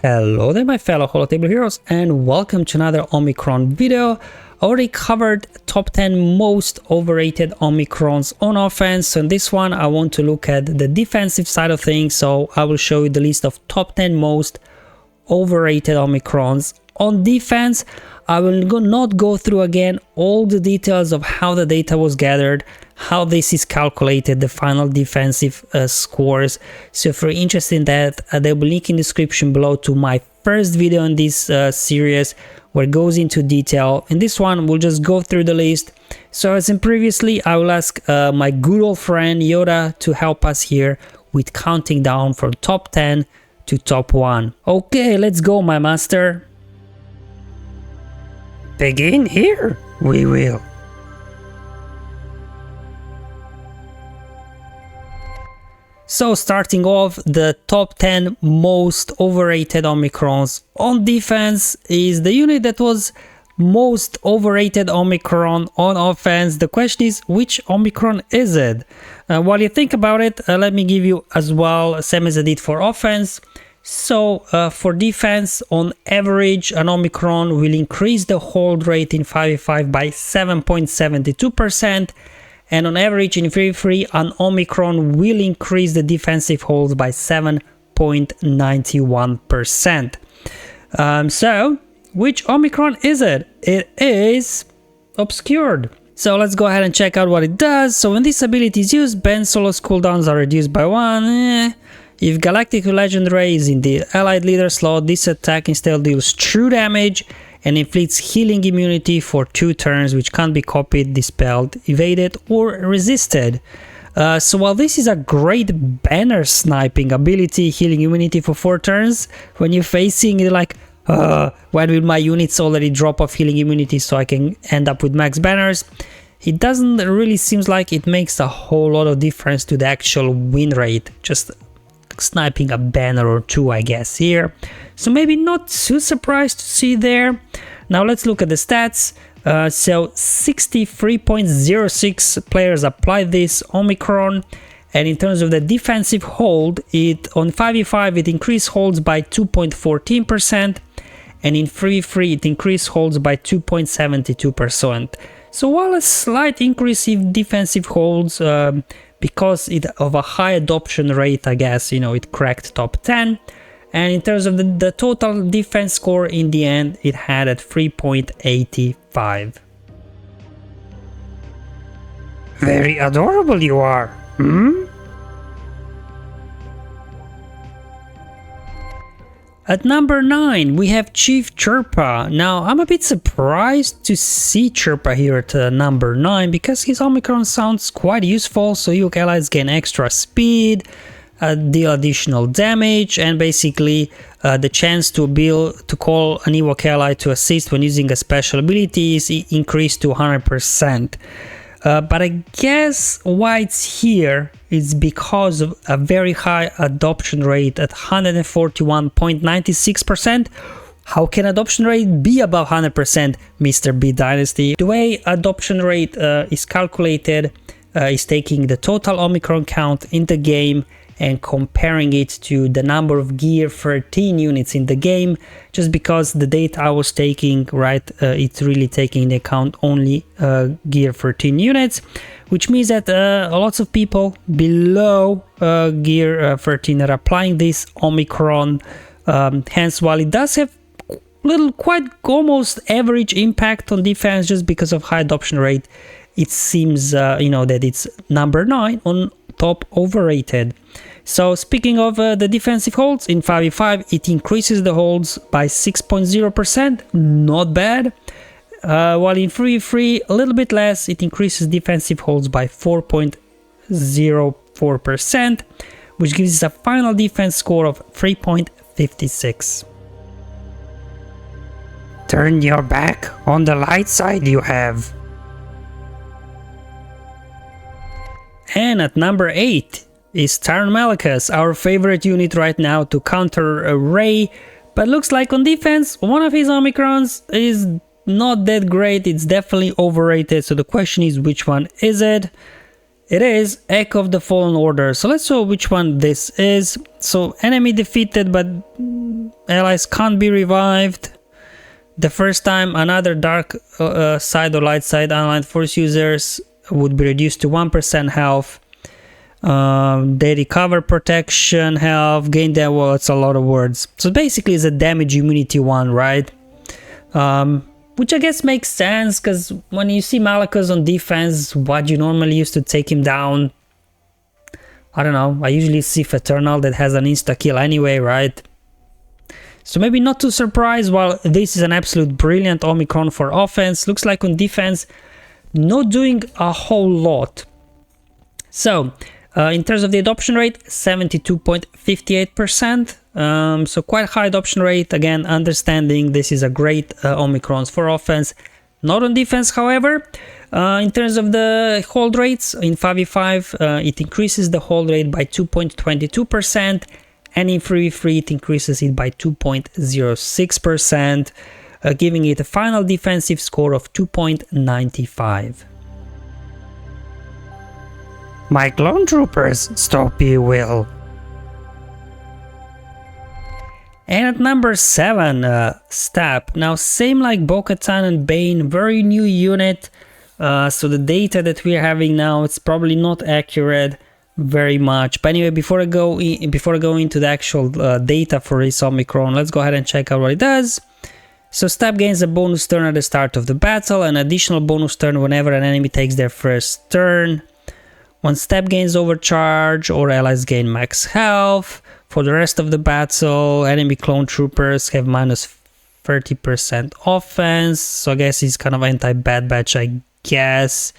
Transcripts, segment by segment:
Hello there my fellow Holotable heroes and welcome to another Omicron video. I already covered top 10 most overrated Omicrons on offense. So in this one I want to look at the defensive side of things, so I will show you the list of top 10 most overrated Omicrons. On defense, I will not go through again all the details of how the data was gathered, how this is calculated, the final defensive scores. So if you're interested in that, there will be a link in the description below to my first video in this series where it goes into detail. In this one, we'll just go through the list. So as in previously, I will ask my good old friend Yoda to help us here with counting down from top 10 to top 1. Okay, let's go, my master. Begin here, we will. So starting off, the top 10 most overrated Omicrons on defense is the unit that was most overrated Omicron on offense. The question is, which Omicron is it? While you think about it, let me give you as well, same as I did for offense. So for defense, on average, an Omicron will increase the hold rate in 5v5 by 7.72%, and on average in 3v3, an Omicron will increase the defensive holds by 7.91%. So which Omicron is it? It is obscured. So let's go ahead and check out what it does. So when this ability is used, Ben Solo's cooldowns are reduced by 1. If Galactic Legendary is in the allied leader slot, this attack instead deals true damage and inflicts healing immunity for 2 turns, which can't be copied, dispelled, evaded, or resisted. So while this is a great banner sniping ability, healing immunity for 4 turns, when you're facing it like, when will my units already drop off healing immunity so I can end up with max banners? It doesn't really seem like it makes a whole lot of difference to the actual win rate. Just sniping a banner or 2, I guess, here. So maybe not too surprised to see there. Now let's look at the stats. So 63.06 players applied this Omicron, and in terms of the defensive hold, it on 5v5 it increased holds by 2.14%, and in 3v3 it increased holds by 2.72%. So while a slight increase in defensive holds, because of a high adoption rate, I guess, you know, it cracked top 10. And in terms of the total defense score, in the end, it had at 3.85. Very adorable you are, hmm? At number 9, we have Chief Chirpa. Now, I'm a bit surprised to see Chirpa here at number 9 because his Omicron sounds quite useful. So you allies gain extra speed, deal additional damage, and basically the chance to call an Ewok ally to assist when using a special ability is increased to 100%. But I guess why it's here is because of a very high adoption rate at 141.96%. How can adoption rate be above 100%, Mr. B Dynasty? The way adoption rate is calculated is taking the total Omicron count in the game and comparing it to the number of Gear 13 units in the game, just because the data I was taking, right, it's really taking into account only Gear 13 units, which means that lots of people below Gear 13 are applying this Omicron. Hence, while it does have quite almost average impact on defense just because of high adoption rate, it seems you know, that it's number 9 on top overrated. So speaking of the defensive holds, in 5v5 it increases the holds by 6.0%, not bad. While in 3v3 a little bit less, it increases defensive holds by 4.04%, which gives us a final defense score of 3.56. Turn your back on the light side you have. And at number 8 is Taron Malakas, our favorite unit right now to counter Ray, but looks like on defense one of his Omicrons is not that great. It's definitely overrated. So the question is, which one is it? It is Echo of the Fallen Order. So let's show which one this is. So enemy defeated, but allies can't be revived. The first time another dark side or light side allied force users would be reduced to 1% health. They recover protection, health, gain that. Well, it's a lot of words. So basically it's a damage immunity one, right? Which I guess makes sense, because when you see Malakos on defense, what you normally use to take him down, I don't know, I usually see Eternal that has an insta-kill anyway, right? So maybe not too surprised, while this is an absolute brilliant Omicron for offense. Looks like on defense, not doing a whole lot. So, in terms of the adoption rate, 72.58%. So quite high adoption rate. Again, understanding this is a great Omicrons for offense. Not on defense, however. In terms of the hold rates, in 5v5, it increases the hold rate by 2.22%. And in 3v3, it increases it by 2.06%, giving it a final defensive score of 2.95. My clone troopers, stop you will. And at number 7, Stab. Now, same like Bo-Katan and Bane, very new unit. So the data that we are having now, it's probably not accurate very much. But anyway, before I go into the actual data for this Omicron, let's go ahead and check out what it does. So Stab gains a bonus turn at the start of the battle, an additional bonus turn whenever an enemy takes their first turn. When Stab gains overcharge or allies gain max health. For the rest of the battle, enemy clone troopers have minus 30% offense. So I guess he's kind of anti-Bad Batch, I guess.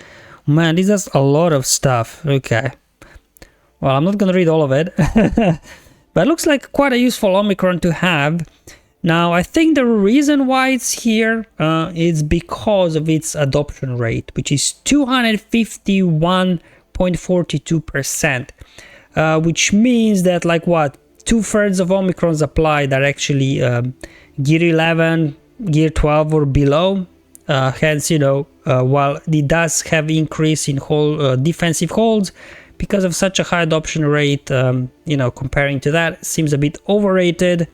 Man, this does a lot of stuff. Okay. Well, I'm not gonna read all of it. But it looks like quite a useful Omicron to have. Now, I think the reason why it's here is because of its adoption rate, which is 251.42%. Which means that, like, what, 2/3 of Omicrons applied are actually gear 11, gear 12 or below. Hence, you know, while it does have increase in whole defensive holds, because of such a high adoption rate, you know, comparing to that, seems a bit overrated.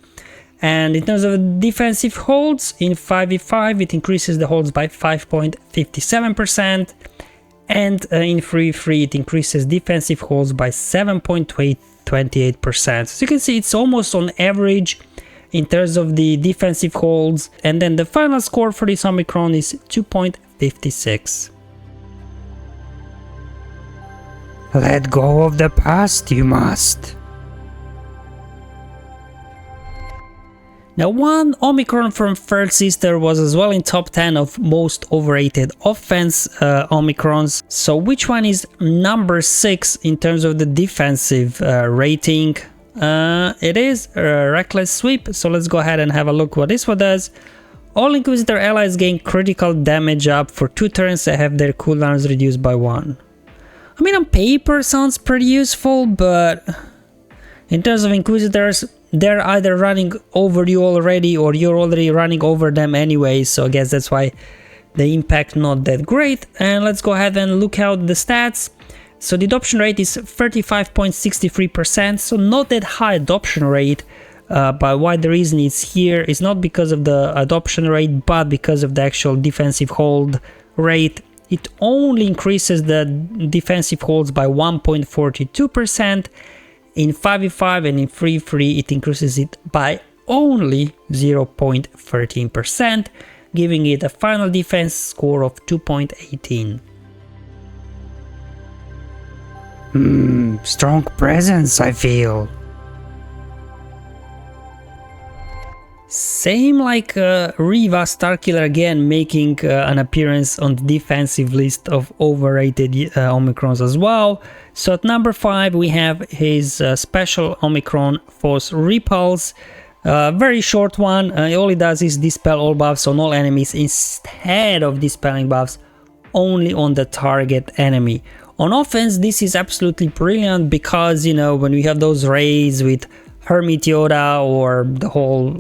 And in terms of defensive holds, in 5v5, it increases the holds by 5.57%. And in 3v3, it increases defensive holds by 7.28%. So you can see it's almost on average in terms of the defensive holds. And then the final score for this Omicron is 2.56. Let go of the past, you must. Now, one Omicron from Third Sister was as well in top 10 of most overrated offense Omicrons. So which one is number 6 in terms of the defensive rating? It is Reckless Sweep. So let's go ahead and have a look what this one does. All Inquisitor allies gain critical damage up for 2 turns and have their cooldowns reduced by 1. I mean, on paper sounds pretty useful, but in terms of Inquisitors, they're either running over you already or you're already running over them anyway, so I guess that's why the impact not that great. And let's go ahead and look out the stats. So the adoption rate is 35.63%, so not that high adoption rate, but why the reason it's here is not because of the adoption rate, but because of the actual defensive hold rate. It only increases the defensive holds by 1.42%. In 5v5 and in 3v3, it increases it by only 0.13%, giving it a final defense score of 2.18. Strong presence, I feel. Same like Riva Starkiller again, making an appearance on the defensive list of overrated Omicrons as well. So at number 5 we have his special Omicron Force Repulse. Very short one. All it does is dispel all buffs on all enemies instead of dispelling buffs only on the target enemy. On offense, this is absolutely brilliant because, you know, when we have those raids with Hermit Yoda or the whole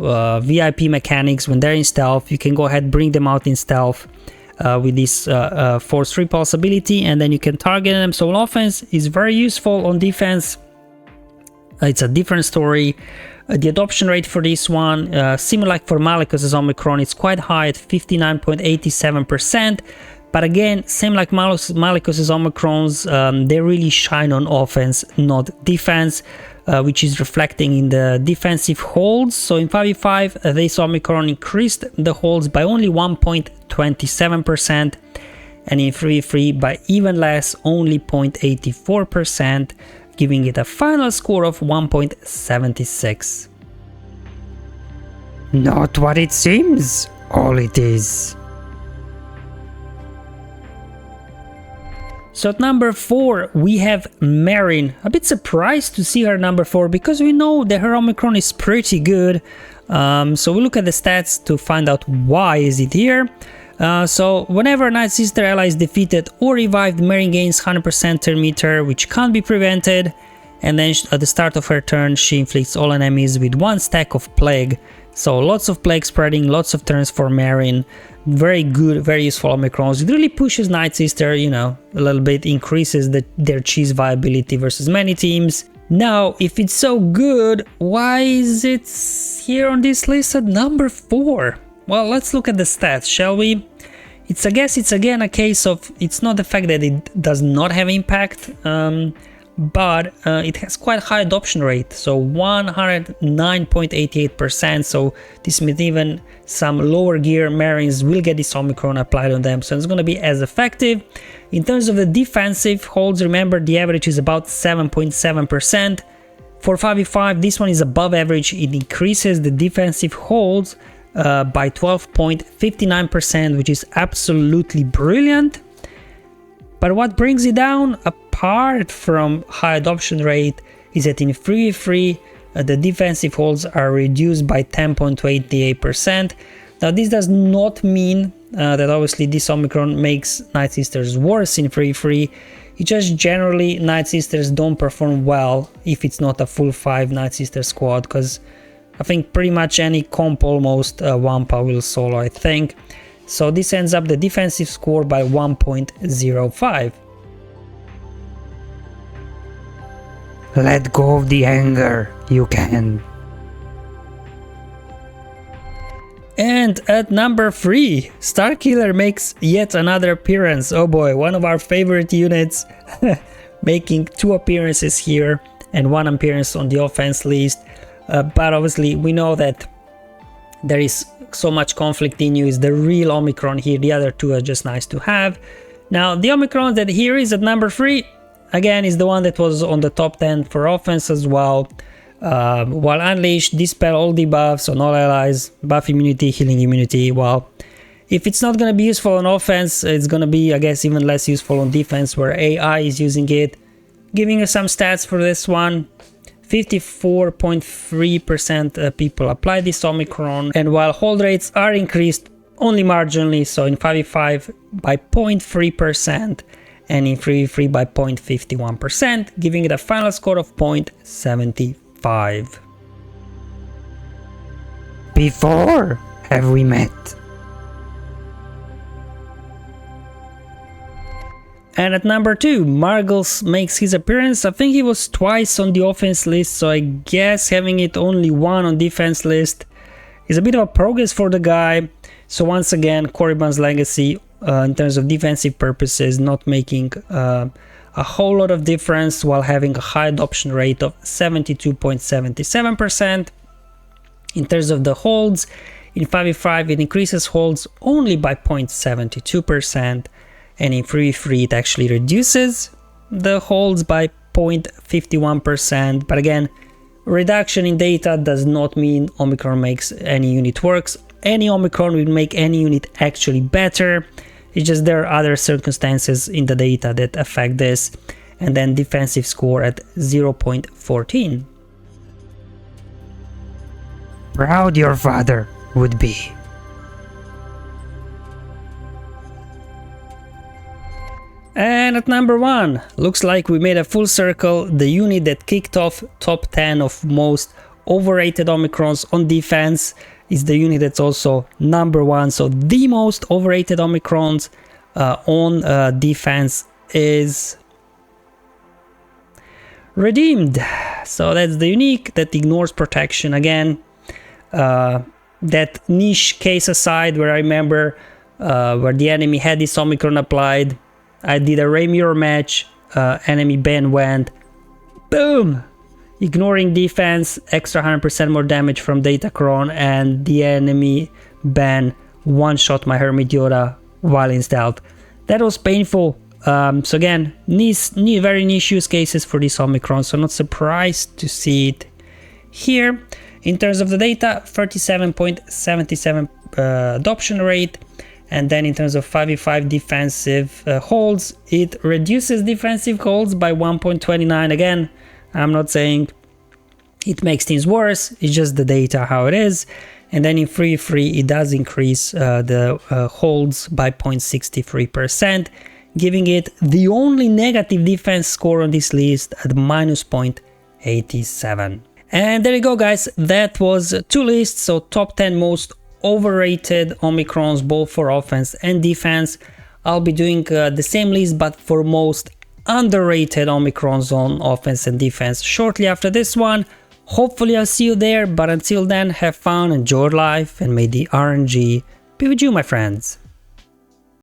VIP mechanics, when they're in stealth, you can go ahead, bring them out in stealth, with this force repulse ability, and then you can target them. So on offense is very useful. On defense, it's a different story. The adoption rate for this one, similar like for Malicos's Omicron, it's quite high at 59.87%. But again, same like Malicos's Omicrons, they really shine on offense, not defense, which is reflecting in the defensive holds. So in 5v5, this Omicron increased the holds by only 1.27%, and in 3v3 by even less, only 0.84%, giving it a final score of 1.76. Not what it seems, all it is. So at number 4, we have Marin. A bit surprised to see her number 4, because we know that her Omicron is pretty good. So we look at the stats to find out why is it here. So whenever Night Sister ally is defeated or revived, Marin gains 100% turn meter, which can't be prevented. And then at the start of her turn, she inflicts all enemies with 1 stack of plague. So lots of plague spreading, lots of turns for Marin. Very good, very useful Omicrons. It really pushes Night Sister, you know, a little bit, increases their cheese viability versus many teams. Now, if it's so good, why is it here on this list at number 4? Well, let's look at the stats, shall we? I guess it's again a case of, it's not the fact that it does not have impact, but it has quite high adoption rate, so 109.88%. So this means even some lower gear Marines will get this Omicron applied on them, so it's going to be as effective. In terms of the defensive holds, remember the average is about 7.7%. For 5v5, this one is above average. It increases the defensive holds by 12.59%, which is absolutely brilliant. But what brings it down, apart from high adoption rate, is that in 3v3 the defensive holds are reduced by 10.28%. Now this does not mean that obviously this Omicron makes Night Sisters worse in 3v3. It just generally Night Sisters don't perform well if it's not a full 5 Night Sister squad, because I think pretty much any comp almost Wampa will solo, I think. So this ends up the defensive score by 1.05. Let go of the anger, you can. And at number 3, Starkiller makes yet another appearance. Oh boy, one of our favorite units making 2 appearances here and 1 appearance on the offense list. But obviously we know that there is so much conflict in you. Is the real Omicron here. The other 2 are just nice to have. Now the Omicron that here is at number 3 again is the one that was on the top 10 for offense as well. While Unleashed, dispel all debuffs on all allies, buff immunity, healing immunity. Well, if it's not going to be useful on offense, it's going to be, I guess, even less useful on defense, where AI is using it. Giving you some stats for this one. 54.3% people apply this Omicron, and while hold rates are increased only marginally, so in 5v5 by 0.3% and in 3v3 by 0.51%, giving it a final score of 0.75. Before have we met? And at number 2, Margles makes his appearance. I think he was twice on the offense list, so I guess having it only 1 on defense list is a bit of a progress for the guy. So once again, Korriban's legacy in terms of defensive purposes, not making a whole lot of difference, while having a high adoption rate of 72.77%. In terms of the holds, in 5v5 it increases holds only by 0.72%. And in 3v3 it actually reduces the holds by 0.51%. But again, reduction in data does not mean Omicron makes any unit works. Any Omicron will make any unit actually better. It's just there are other circumstances in the data that affect this. And then defensive score at 0.14. Proud your father would be. And at number 1, looks like we made a full circle. The unit that kicked off top 10 of most overrated Omicrons on defense, is the unit that's also #1. So the most overrated Omicrons on defense is redeemed. So that's the unique that ignores protection again. That niche case aside, where I remember where the enemy had this Omicron applied, I did a Ray mirror match, enemy ban went, boom, ignoring defense, extra 100% more damage from Datacron, and the enemy ban one-shot my Hermit Yoda while in stealth. That was painful. So again, very niche use cases for this Omicron, so not surprised to see it here. In terms of the data, 37.77 adoption rate, and then in terms of 5v5 defensive holds, it reduces defensive holds by 1.29. Again, I'm not saying it makes things worse, it's just the data how it is. And then in 3v3, it does increase the holds by 0.63%, giving it the only negative defense score on this list at -0.87. And there you go, guys. That was 2 lists, so top 10 most overrated Omicrons, both for offense and defense. I'll be doing the same list, but for most underrated Omicrons on offense and defense shortly after this one. Hopefully I'll see you there, but until then, have fun, enjoy life, and may the RNG be with you, my friends.